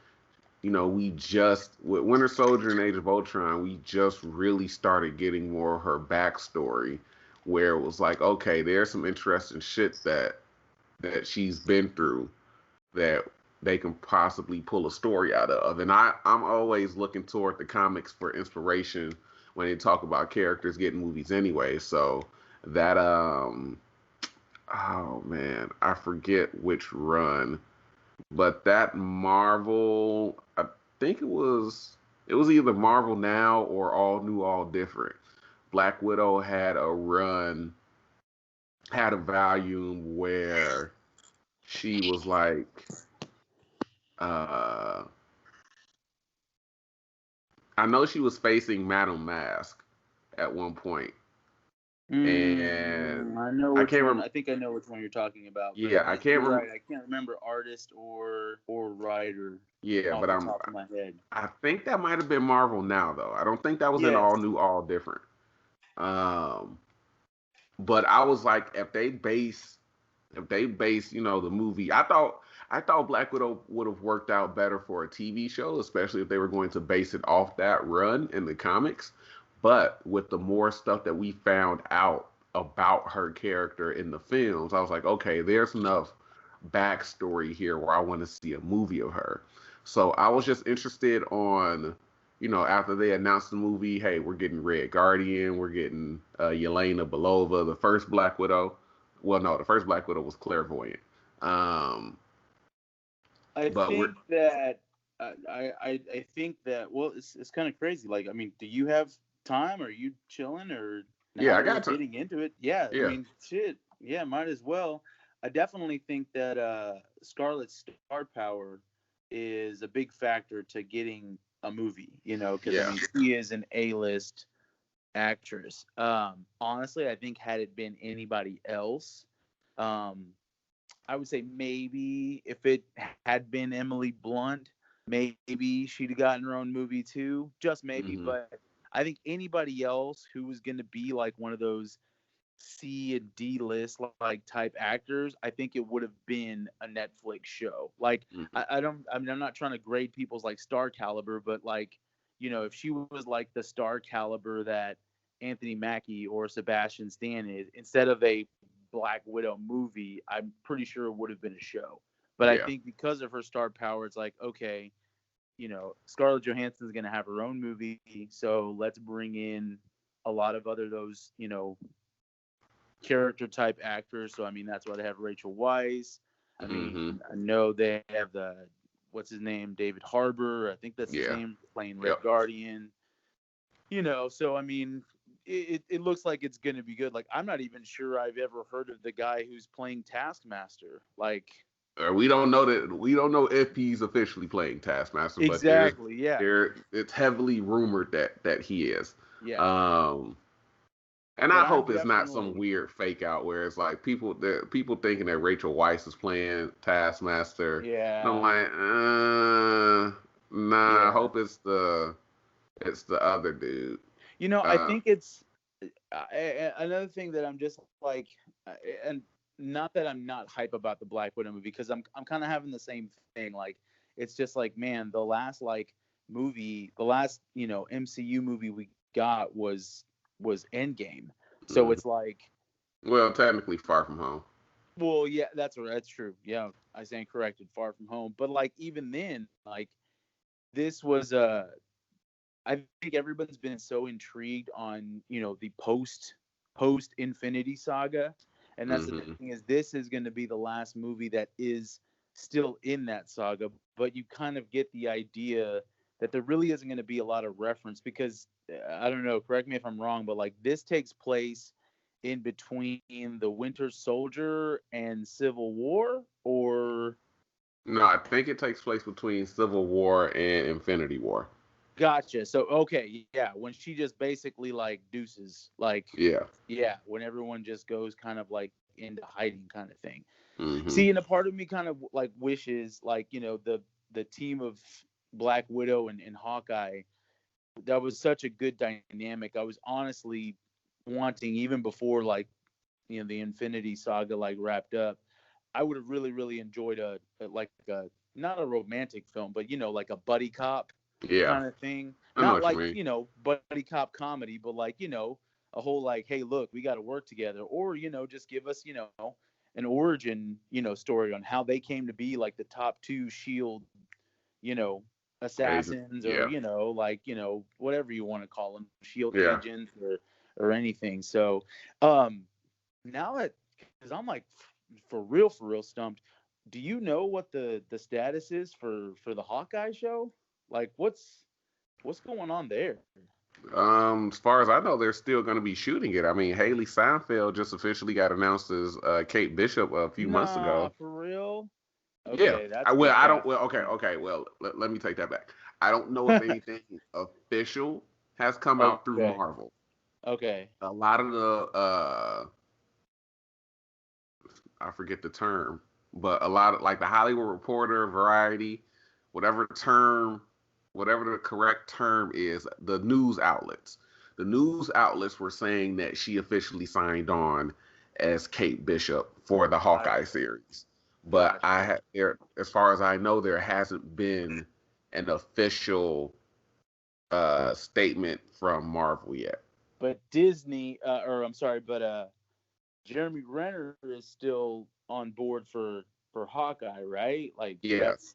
we just with Winter Soldier and Age of Ultron, we just really started getting more of her backstory, where it was like, okay, there's some interesting shit that she's been through that they can possibly pull a story out of. And I'm always looking toward the comics for inspiration when they talk about characters getting movies anyway. So that oh man, I forget which run, but that Marvel, I think it was either Marvel Now or All New All Different. Black Widow had a volume where she was like uh I know she was facing Madame Mask at one point, and I know I which can't one. remember. I think I know which one you're talking about, but Yeah, I can't you're remember. right. I can't remember artist or writer Yeah, off but the top of my head. I think that might have been Marvel Now though. I don't think that was in Yes. All New All Different. Um, but I was like, if they base, the movie, I thought Black Widow would have worked out better for a TV show, especially if they were going to base it off that run in the comics. But with the more stuff that we found out about her character in the films, I was like, okay, there's enough backstory here where I want to see a movie of her. So I was just interested on after they announced the movie, hey, we're getting Red Guardian, we're getting Yelena Belova, the first Black Widow. Well, no, the first Black Widow was Clairvoyant. I But we're think that I think that it's kind of crazy. Like, I mean, do you have time? Are you chilling? Or now yeah, I that we're got to getting into it, yeah, I yeah. mean, shit, yeah, might as well. I definitely think that Scarlett's star power is a big factor to getting a movie. Because I Yeah. mean, she is an A-list actress. Honestly, I think had it been anybody else, um, I would say maybe if it had been Emily Blunt, maybe she'd have gotten her own movie too, just maybe. Hmm. But I think anybody else who was going to be like one of those C and D list like type actors, I think it would have been a Netflix show. Like Hmm. I don't, I mean, I'm not trying to grade people's like star caliber, but like, if she was like the star caliber that Anthony Mackie or Sebastian Stan is, instead of a Black Widow movie, I'm pretty sure it would have been a show. But I Yeah. think because of her star power, it's like, okay, Scarlett Johansson's going to have her own movie, so let's bring in a lot of other those, character type actors. So I mean, that's why they have Rachel Weisz. I Hmm. mean, I know they have what's his name, David Harbour. I think that's his Yeah. name, playing Red Yep. Guardian. So I mean, it looks like it's gonna be good. Like, I'm not even sure I've ever heard of the guy who's playing Taskmaster. Like, We don't know that. We don't know if he's officially playing Taskmaster, but exactly, yeah, it's heavily rumored that he is. yeah. Um, and But I I'm hope it's not some definitely, weird fake out where it's like people thinking that Rachel Weisz is playing Taskmaster. And I'm yeah, like, nah. I yeah. hope it's the other dude. I Uh, think it's another thing that I'm just like, and not that I'm not hype about the Black Widow movie, because I'm kind of having the same thing. Like, it's just like, man, the last the last MCU movie we got was Endgame. So mm. it's like, Well, technically, Far From Home. well, yeah, that's true. Yeah, I stand corrected, Far From Home. But like, even then, like, this was I think everyone's been so intrigued on, the post Infinity Saga, and that's the Hmm. thing, is this is going to be the last movie that is still in that saga, but you kind of get the idea that there really isn't going to be a lot of reference, because I don't know, correct me if I'm wrong, but like, this takes place in between the Winter Soldier and Civil War, or No, I think it takes place between Civil War and Infinity War. gotcha. So okay, yeah, when she just basically like deuces, like, Yeah. yeah, when everyone just goes kind of like into hiding kind of thing. Hmm. See, and a part of me kind of like wishes, like, the team of Black Widow and Hawkeye, that was such a good dynamic. I was honestly wanting, even before like, the Infinity Saga like wrapped up, I would have really really enjoyed like a, not a romantic film, but like a buddy cop Yeah. kind of thing. I know Not what you like, mean. buddy cop comedy, but like, a whole like, hey, look, we got to work together, or just give us, an origin, story on how they came to be like the top two Shield, you know, Agent. assassins, or Yeah. like, whatever you want to call them, Shield Yeah. agents, or anything. So, um, now that, because I'm like, for real stumped. Do you know what the status is for the Hawkeye show? Like, what's going on there? As far as I know, they're still going to be shooting it. I mean, Haley Seinfeld just officially got announced as Kate Bishop a few months Nah, ago. for real? Yeah. Okay, I that's well, good I don't. Well, okay, casting. okay. Well, let me take that back. I don't know if anything official has come out through Okay, Marvel. okay, A lot of the I forget the term, but a lot of like the Hollywood Reporter, Variety, whatever term, whatever the correct term is, the news outlets. The news outlets were saying that she officially signed on as Kate Bishop for the Hawkeye gotcha, series. But gotcha. as far as I know, there hasn't been an official statement from Marvel yet. But Disney, or I'm sorry, but Jeremy Renner is still on board for Hawkeye, right? Like, Yeah, that's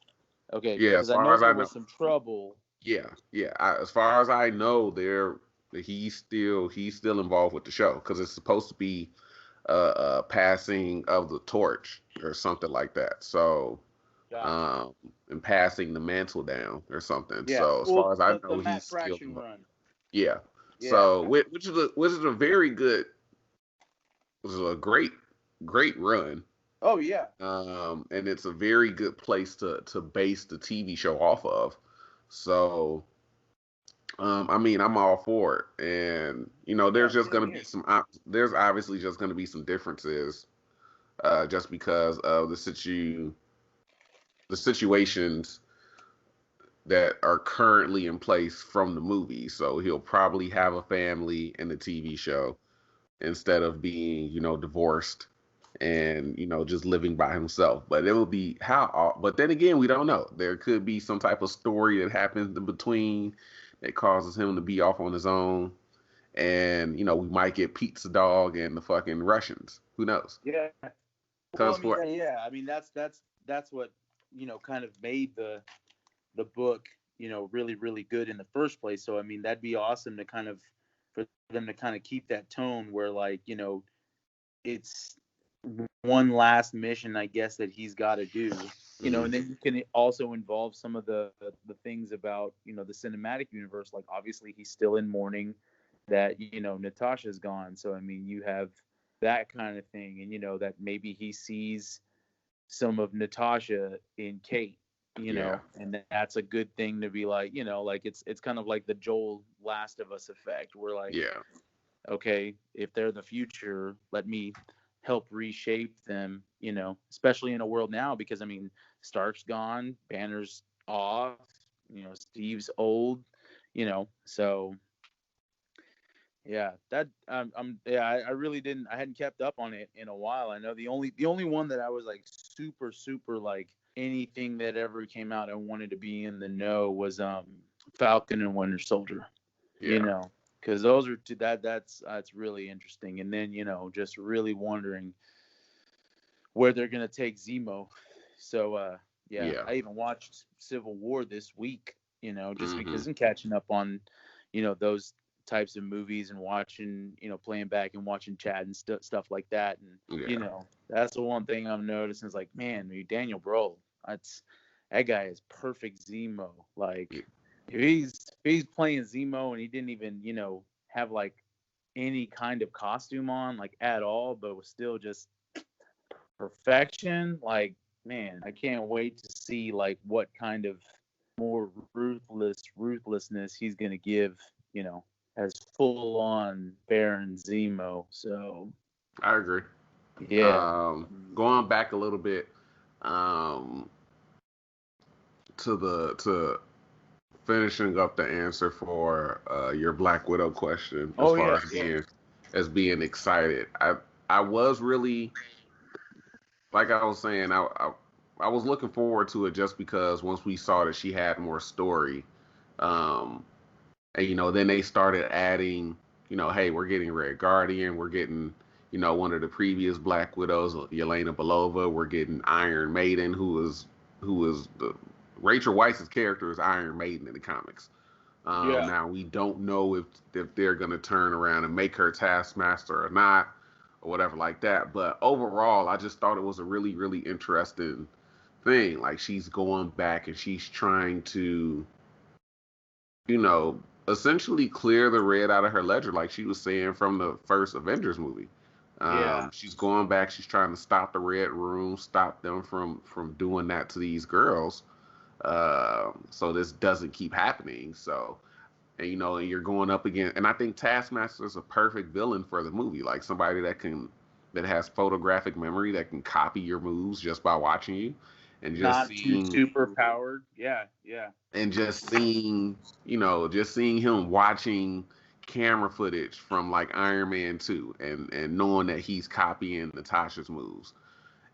okay, yeah. As because I far know as I there know, was some trouble. Yeah, yeah. As far as I know, he's still involved with the show because it's supposed to be a passing of the torch or something like that. So, Gotcha. and passing the mantle down or something. Yeah. So as Well, far as I the know, Matt he's still Fraction involved. run. Yeah. Yeah. So which is a very good, was a great run. Oh yeah. And it's a very good place to base the TV show off of. So, I mean, I'm all for it, and Yeah. there's just Same gonna be here. there's obviously just gonna be some differences, just because of the situations that are currently in place from the movie. So he'll probably have a family in the TV show instead of being, divorced and, just living by himself. But it will be but then again, we don't know. There could be some type of story that happens in between that causes him to be off on his own. And, we might get Pizza Dog and the fucking Russians. Who knows? Yeah. Well, Because I mean, for yeah. I mean, that's what kind of made the book really really good in the first place. So I mean, that'd be awesome to kind of for them to kind of keep that tone where like it's one last mission, I guess, that he's got to do. And then you can also involve some of the things about the cinematic universe. Like obviously he's still in mourning that Natasha's gone. So I mean, you have that kind of thing, and that maybe he sees some of Natasha in Kate, yeah, and that's a good thing to be like, like it's kind of like the Joel Last of Us effect. We're like, yeah, okay, if they're the future, let me help reshape them, especially in a world now because I mean, Stark's gone, Banner's off, Steve's old, so yeah, that yeah, I really didn't I hadn't kept up on it in a while. I know the only one that I was like super super like anything that ever came out I wanted to be in the know was Falcon and Winter Soldier. You yeah. know, because those are two that's really interesting. And then just really wondering where they're gonna take Zemo. So yeah, Yeah. I even watched Civil War this week. Just hmm because I'm catching up on those types of movies and watching playing back and watching Chad and stuff like that. And Yeah. that's the one thing I'm noticing is like, man, Daniel Bro, that guy is perfect Zemo. Like if he's playing Zemo and he didn't even have like any kind of costume on like at all, but was still just perfection. Like, man, I can't wait to see like what kind of more ruthlessness he's gonna give, as full on Baron Zemo. So I agree. yeah. Going back a little bit, um, to finishing up the answer for your Black Widow question, as Oh far yeah, as yeah. being excited. I was really, like I was saying, I was looking forward to it just because once we saw that she had more story, um, and then they started adding, hey, we're getting Red Guardian, we're getting, one of the previous Black Widows, Yelena Belova, we're getting Iron Maiden, who is the Rachel Weisz's character is Iron Maiden in the comics. Yeah. Now we don't know if they're gonna turn around and make her Taskmaster or not, or whatever like that. But overall, I just thought it was a really really interesting thing. Like she's going back and she's trying to, essentially clear the red out of her ledger, like she was saying from the first Avengers movie. Yeah. She's going back. She's trying to stop the Red Room, stop them from doing that to these girls, so this doesn't keep happening. So, and and you're going up again. And I think Taskmaster is a perfect villain for the movie, like somebody that has photographic memory that can copy your moves just by watching you, and just Not too seeing super powered. Yeah, yeah. and just seeing him watching camera footage from like Iron Man 2 and knowing that he's copying Natasha's moves.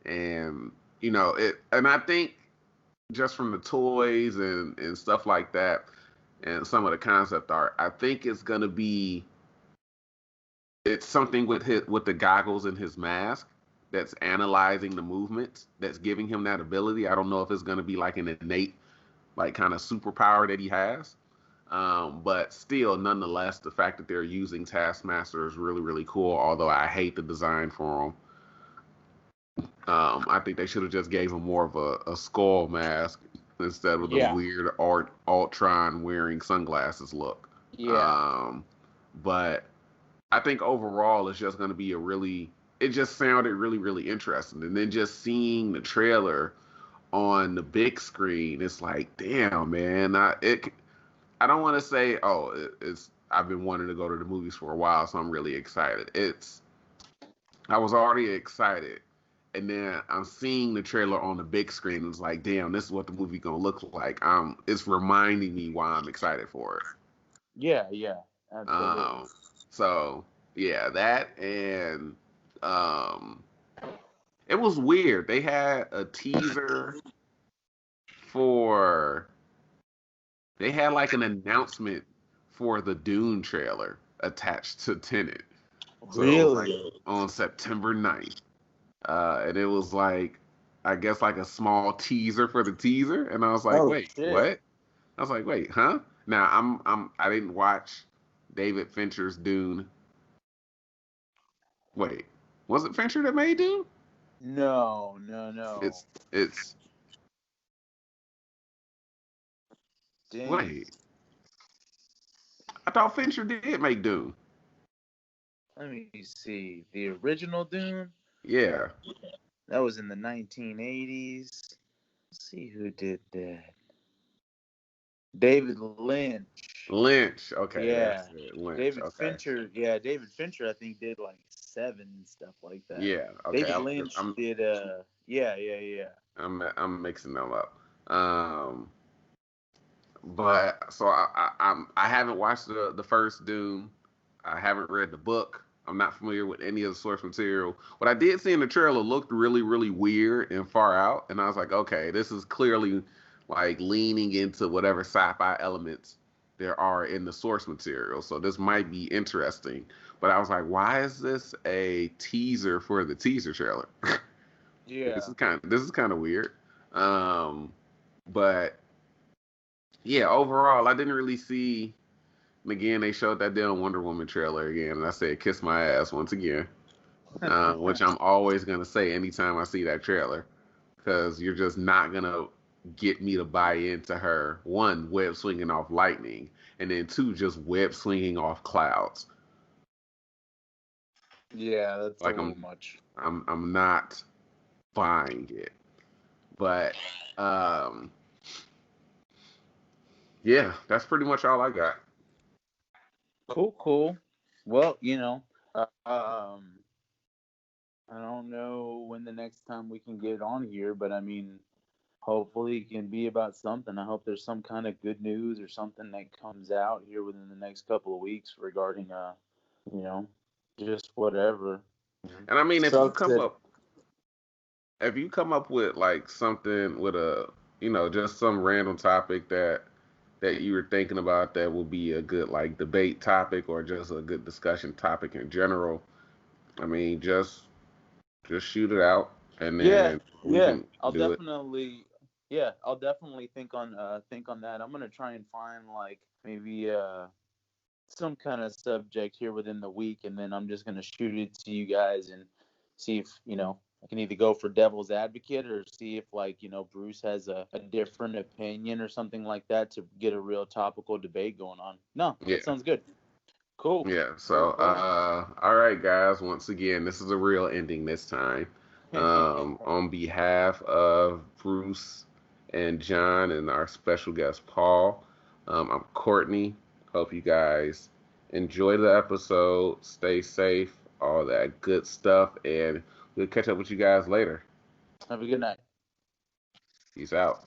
And and I think just from the toys and stuff like that and some of the concept art, I think it's something with the goggles and his mask that's analyzing the movements that's giving him that ability. I don't know if it's gonna be like an innate like kind of superpower that he has. But still, nonetheless, the fact that they're using Taskmaster is really, really cool. Although I hate the design for him. I think they should have just gave him more of a skull mask instead of the Yeah. weird Ultron wearing sunglasses look. Yeah. But I think overall it's just going to be it just sounded really, really interesting. And then just seeing the trailer on the big screen, it's like, damn, man. I don't want to say, I've been wanting to go to the movies for a while, so I'm really excited. I was already excited. And then I'm seeing the trailer on the big screen. It's like, damn, this is what the movie gonna look like. It's reminding me why I'm excited for it. Yeah, absolutely. So yeah, that and it was weird. They had a teaser they had like an announcement for the Dune trailer attached to Tenet. So really? It was like on September 9th. And it was like, I guess like a small teaser for the teaser. And I was like, wait, shit. what? I was like, wait, huh? Now I didn't watch David Fincher's Dune. Wait, was it Fincher that made Dune? No. It's Dang. wait. I thought Fincher did make Dune. Let me see. The original Dune? Yeah. That was in the 1980s. Let's see who did that. David Lynch. Okay. Yeah. That's it. Lynch. David Okay. Fincher. Yeah, David Fincher I think did like 7 and stuff like that. Yeah. Okay. David Lynch did yeah. I'm mixing them up. But so I haven't watched the first Dune. I haven't read the book. I'm not familiar with any of the source material. What I did see in the trailer looked really, really weird and far out, and I was like, okay, this is clearly like leaning into whatever sci-fi elements there are in the source material. So this might be interesting. But I was like, why is this a teaser for the teaser trailer? Yeah. This is kind of weird. But yeah, overall, I didn't really see. And again, they showed that damn Wonder Woman trailer again, and I said, "Kiss my ass" once again, which I'm always gonna say anytime I see that trailer, because you're just not gonna get me to buy into her. One, web swinging off lightning, and then two, just web swinging off clouds. Yeah, that's Like a little much. I'm not buying it, but yeah, that's pretty much all I got. Cool. Well, I don't know when the next time we can get on here, but I mean, hopefully it can be about something. I hope there's some kind of good news or something that comes out here within the next couple of weeks regarding, just whatever. And I mean, if you come up with like something with just some random topic that you were thinking about that would be a good like debate topic or just a good discussion topic in general, I mean, just shoot it out and then we can I'll do it. definitely think on that. I'm gonna try and find like maybe some kind of subject here within the week, and then I'm just gonna shoot it to you guys and see if I can either go for devil's advocate or see if Bruce has a different opinion or something like that to get a real topical debate going on. No, Yeah. that sounds good. Cool. Yeah. So, all right, guys. Once again, this is a real ending this time. On behalf of Bruce and John and our special guest Paul, I'm Courtney. Hope you guys enjoy the episode. Stay safe, all that good stuff, and we'll catch up with you guys later. Have a good night. Peace out.